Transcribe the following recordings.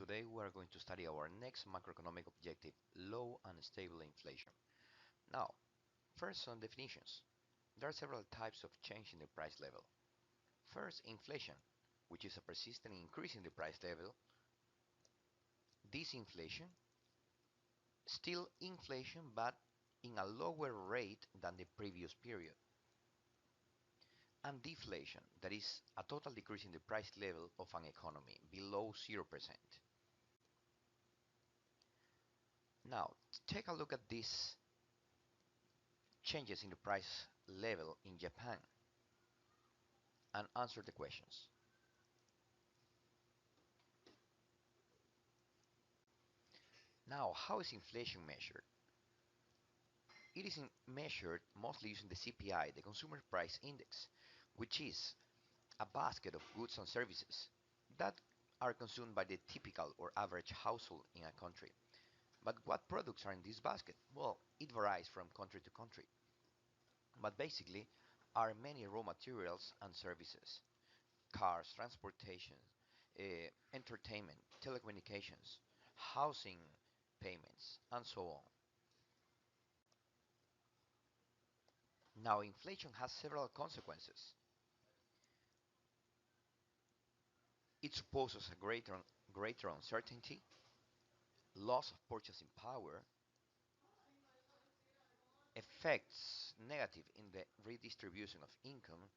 Today we are going to study our next macroeconomic objective, low and stable inflation. Now, first some definitions. There are several types of change in the price level. First, inflation, which is a persistent increase in the price level. Disinflation, still inflation but in a lower rate than the previous period. And deflation, that is a total decrease in the price level of an economy below 0%. Now, take a look at these changes in the price level in Japan and answer the questions. Now, how is inflation measured? It is measured mostly using the CPI, the Consumer Price Index, which is a basket of goods and services that are consumed by the typical or average household in a country. But what products are in this basket? Well, it varies from country to country. But basically, are many raw materials and services, cars, transportation, entertainment, telecommunications, housing payments, and so on. Now, inflation has several consequences. It supposes a greater uncertainty, loss of purchasing power, effects negative in the redistribution of income,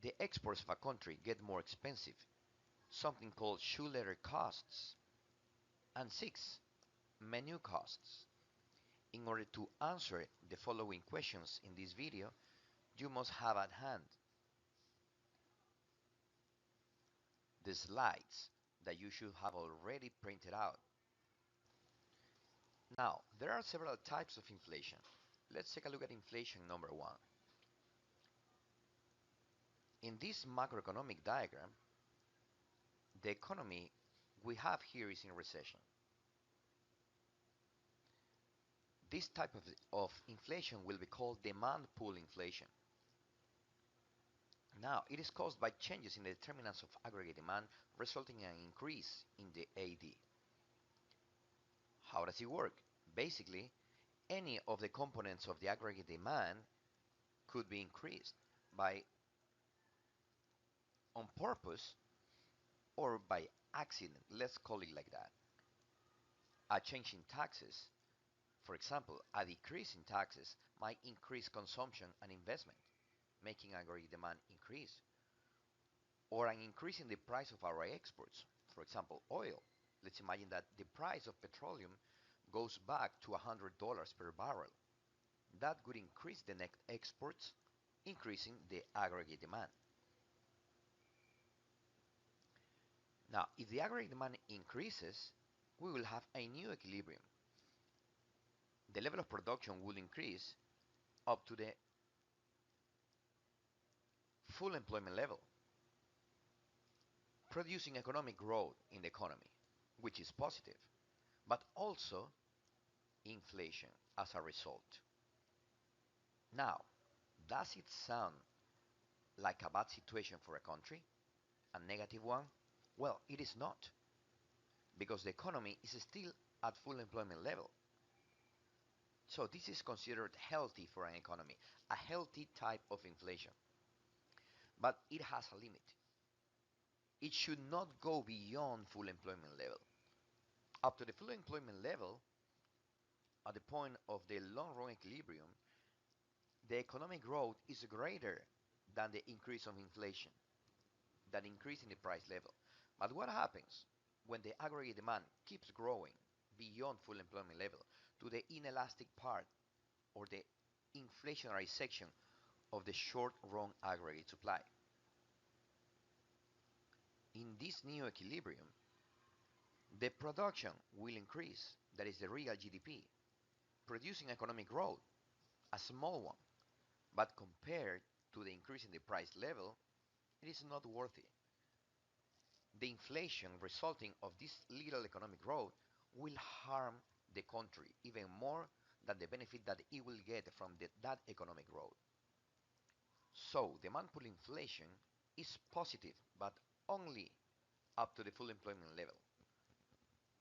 the exports of a country get more expensive, something called shoe leather costs, and 6, menu costs. In order to answer the following questions in this video, you must have at hand the slides that you should have already printed out. Now, there are several types of inflation. Let's take a look at inflation number 1. In this macroeconomic diagram, the economy we have here is in recession. This type of inflation will be called demand pull inflation. Now, it is caused by changes in the determinants of aggregate demand, resulting in an increase in the AD. How does it work? Basically, any of the components of the aggregate demand could be increased by on purpose or by accident, let's call it like that. A change in taxes, for example, a decrease in taxes might increase consumption and investment, making aggregate demand increase. Or an increase in the price of our exports, for example, oil. Let's imagine that the price of petroleum goes back to $100 per barrel. That would increase the net exports, increasing the aggregate demand. Now, if the aggregate demand increases, we will have a new equilibrium. The level of production will increase up to the full employment level, producing economic growth in the economy, which is positive, but also inflation as a result. Now, does it sound like a bad situation for a country? A negative one? Well, it is not, because the economy is still at full employment level. So this is considered healthy for an economy, a healthy type of inflation. But it has a limit. It should not go beyond full employment level. Up to the full employment level, at the point of the long-run equilibrium, the economic growth is greater than the increase of inflation, than increase in the price level. But what happens when the aggregate demand keeps growing beyond full employment level to the inelastic part or the inflationary section of the short-run aggregate supply? In this new equilibrium, the production will increase, that is the real GDP, producing economic growth, a small one, but compared to the increase in the price level, it is not worthy. The inflation resulting of this little economic growth will harm the country even more than the benefit that it will get from that economic growth. So, demand pull inflation is positive, but only up to the full employment level.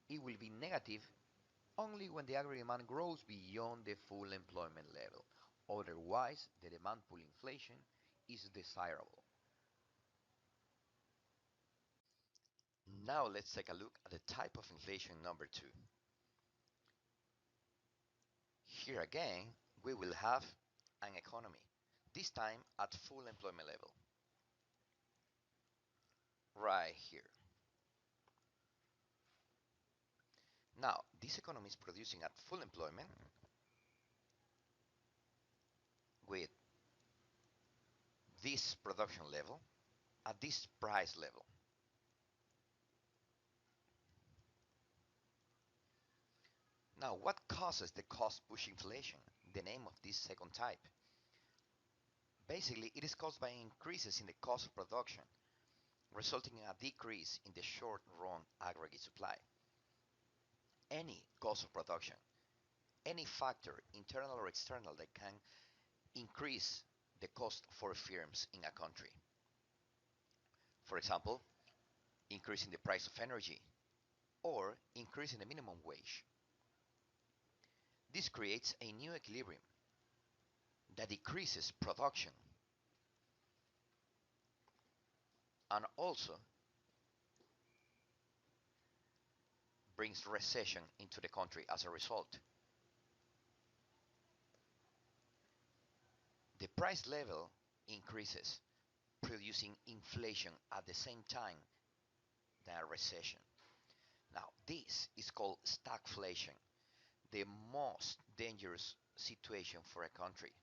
It will be negative only when the aggregate demand grows beyond the full employment level. Otherwise, the demand pull inflation is desirable. Now let's take a look at the type of inflation number 2. Here again, we will have an economy, this time at full employment level, right here. Now, this economy is producing at full employment with this production level at this price level. Now, what causes the cost push inflation? The name of this second type. Basically, it is caused by increases in the cost of production, resulting in a decrease in the short-run aggregate supply. Any cost of production, any factor, internal or external, that can increase the cost for firms in a country. For example, increasing the price of energy or increasing the minimum wage. This creates a new equilibrium that decreases production and also brings recession into the country as a result. The price level increases, producing inflation at the same time than a recession. Now, this is called stagflation, the most dangerous situation for a country.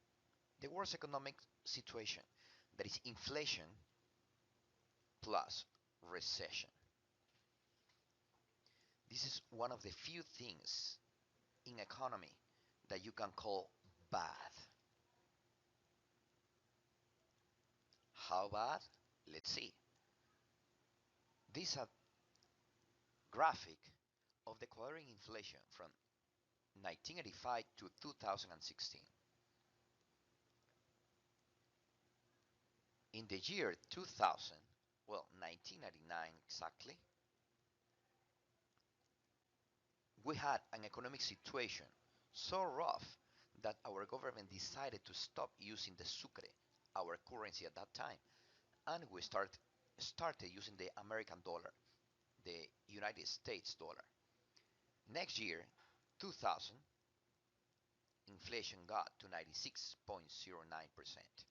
The worst economic situation, that is inflation plus recession. This is one of the few things in economy that you can call bad. How bad? Let's see. This is a graphic of the quarterly inflation from 1985 to 2016. In the year 2000, well, 1999 exactly, we had an economic situation so rough that our government decided to stop using the sucre, our currency at that time, and we started using the American dollar, the United States dollar. Next year, 2000, inflation got to 96.09%.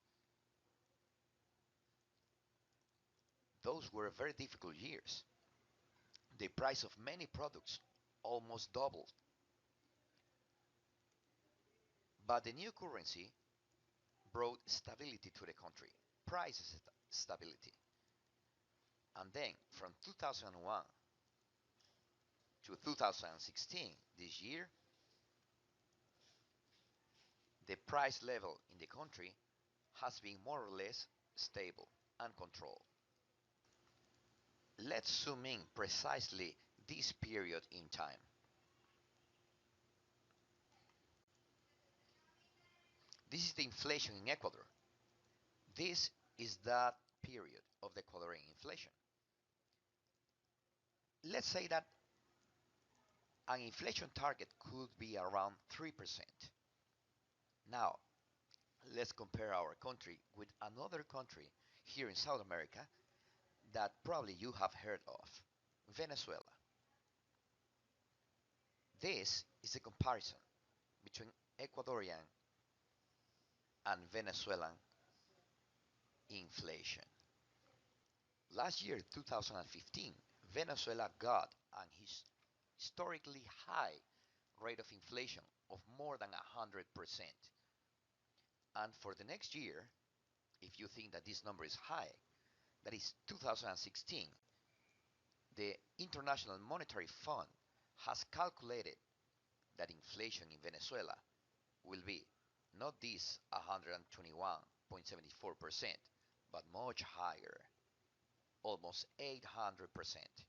Those were very difficult years. The price of many products almost doubled. But the new currency brought stability to the country, price stability. And then from 2001 to 2016, this year, the price level in the country has been more or less stable and controlled. Let's zoom in precisely this period in time. This is the inflation in Ecuador. This is that period of the Ecuadorian inflation. Let's say that an inflation target could be around 3%. Now, let's compare our country with another country here in South America that probably you have heard of, Venezuela. This is a comparison between Ecuadorian and Venezuelan inflation. Last year, 2015, Venezuela got an historically high rate of inflation of more than 100%. And for the next year, if you think that this number is high, that is 2016, the International Monetary Fund has calculated that inflation in Venezuela will be not this 121.74%, but much higher, almost 800%.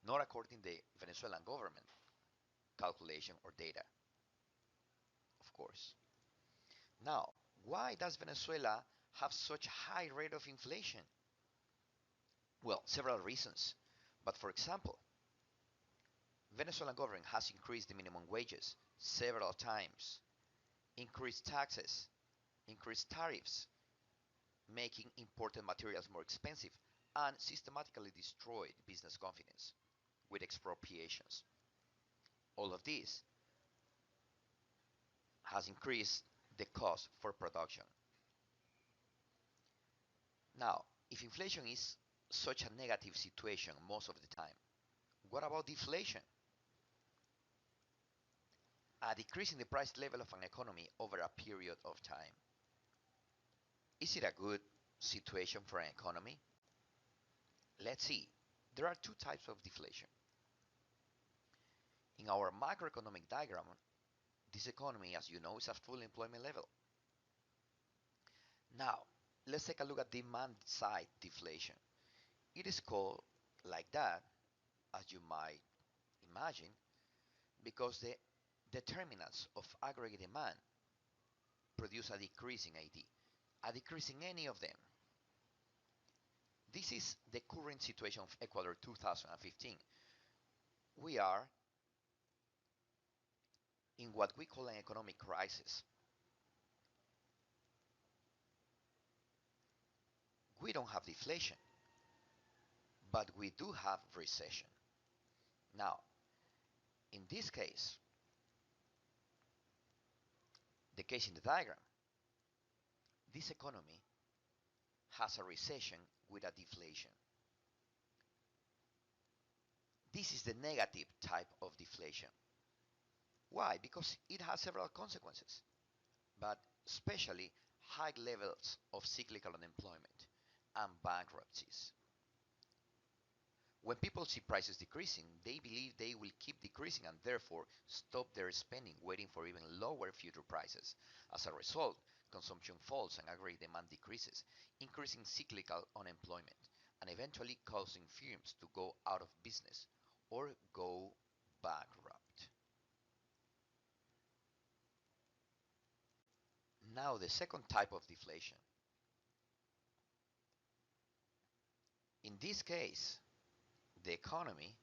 Not according to the Venezuelan government calculation or data, of course. Now, why does Venezuela have such high rate of inflation? Well, several reasons. But for example, Venezuelan government has increased the minimum wages several times, increased taxes, increased tariffs, making imported materials more expensive, and systematically destroyed business confidence with expropriations. All of this has increased the cost for production. Now, if inflation is such a negative situation most of the time, what about deflation? A decrease in the price level of an economy over a period of time. Is it a good situation for an economy? Let's see. There are two types of deflation. In our macroeconomic diagram, this economy, as you know, is at full employment level. Now, let's take a look at demand side deflation. It is called like that, as you might imagine, because the determinants of aggregate demand produce a decrease in AD, a decrease in any of them. This is the current situation of Ecuador 2015. We are in what we call an economic crisis. We don't have deflation, but we do have recession. Now, in this case, the case in the diagram, this economy has a recession with a deflation. This is the negative type of deflation. Why? Because it has several consequences, but especially high levels of cyclical unemployment and bankruptcies. When people see prices decreasing, they believe they will keep decreasing and therefore stop their spending, waiting for even lower future prices. As a result, consumption falls and aggregate demand decreases, increasing cyclical unemployment and eventually causing firms to go out of business or go bankrupt. Now, the second type of deflation. In this case, the economy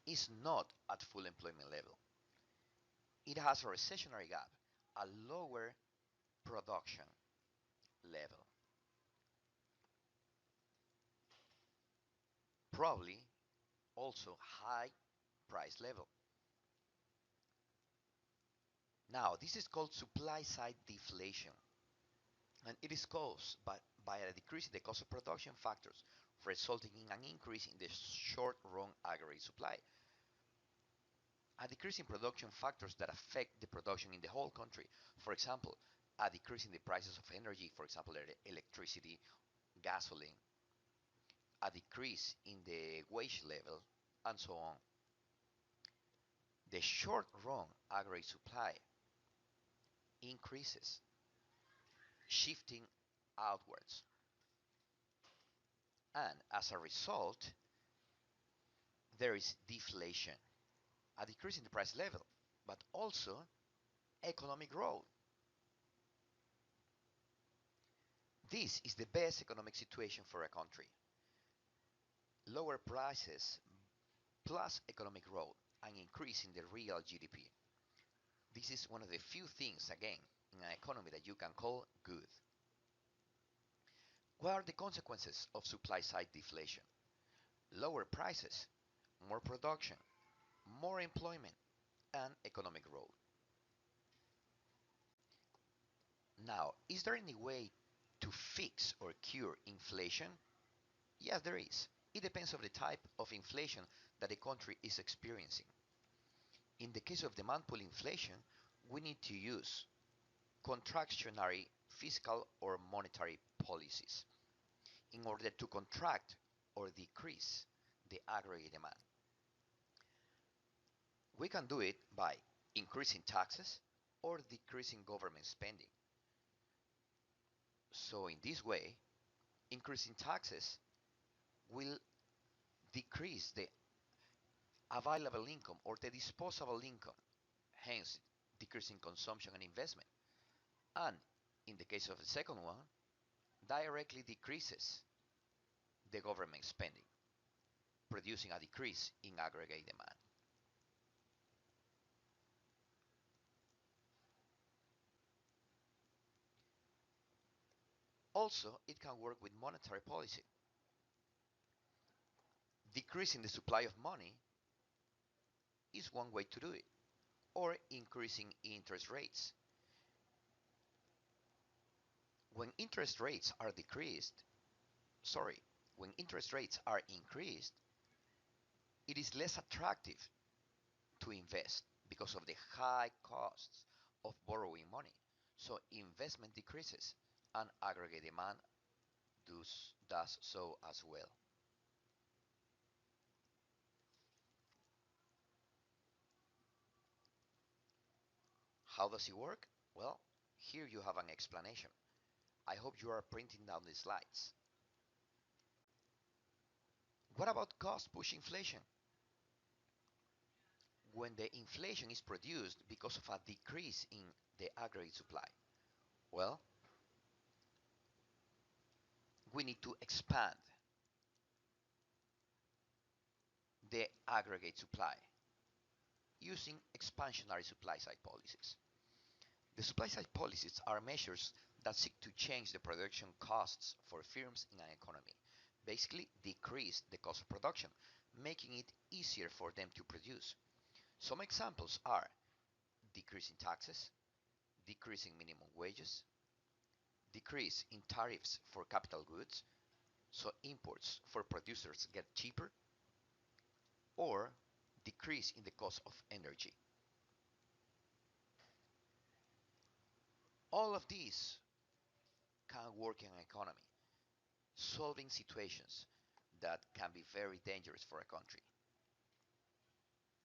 is not at full employment level. It has a recessionary gap, a lower production level, probably also high price level. Now, this is called supply side deflation, and it is caused by a decrease in the cost of production factors, resulting in an increase in the short run aggregate supply. A decrease in production factors that affect the production in the whole country. For example, a decrease in the prices of energy, for example, electricity, gasoline, a decrease in the wage level, and so on. The short run aggregate supply increases, shifting outwards. And as a result, there is deflation, a decrease in the price level, but also economic growth. This is the best economic situation for a country. Lower prices plus economic growth and increase in the real GDP. This is one of the few things, again, in an economy that you can call good. What are the consequences of supply side deflation? Lower prices, more production, more employment, and economic growth. Now, is there any way to fix or cure inflation? Yes, there is. It depends on the type of inflation that a country is experiencing. In the case of demand pull inflation, we need to use contractionary fiscal or monetary policies in order to contract or decrease the aggregate demand. We can do it by increasing taxes or decreasing government spending. So in this way, increasing taxes will decrease the available income or the disposable income, hence decreasing consumption and investment. And in the case of the second one, directly decreases the government spending. producing a decrease in aggregate demand. Also, it can work with monetary policy. Decreasing the supply of money is one way to do it, or increasing interest rates. When interest rates are decreased, sorry, when interest rates are increased, it is less attractive to invest because of the high costs of borrowing money. So investment decreases and aggregate demand does so as well. How does it work? Well, here you have an explanation. I hope you are printing down the slides. What about cost push inflation? When the inflation is produced because of a decrease in the aggregate supply, well, we need to expand the aggregate supply using expansionary supply side policies. The supply side policies are measures that seek to change the production costs for firms in an economy, basically decrease the cost of production, making it easier for them to produce. Some examples are decreasing taxes, decreasing minimum wages, decrease in tariffs for capital goods, so imports for producers get cheaper, or decrease in the cost of energy. All of these can work in an economy, solving situations that can be very dangerous for a country.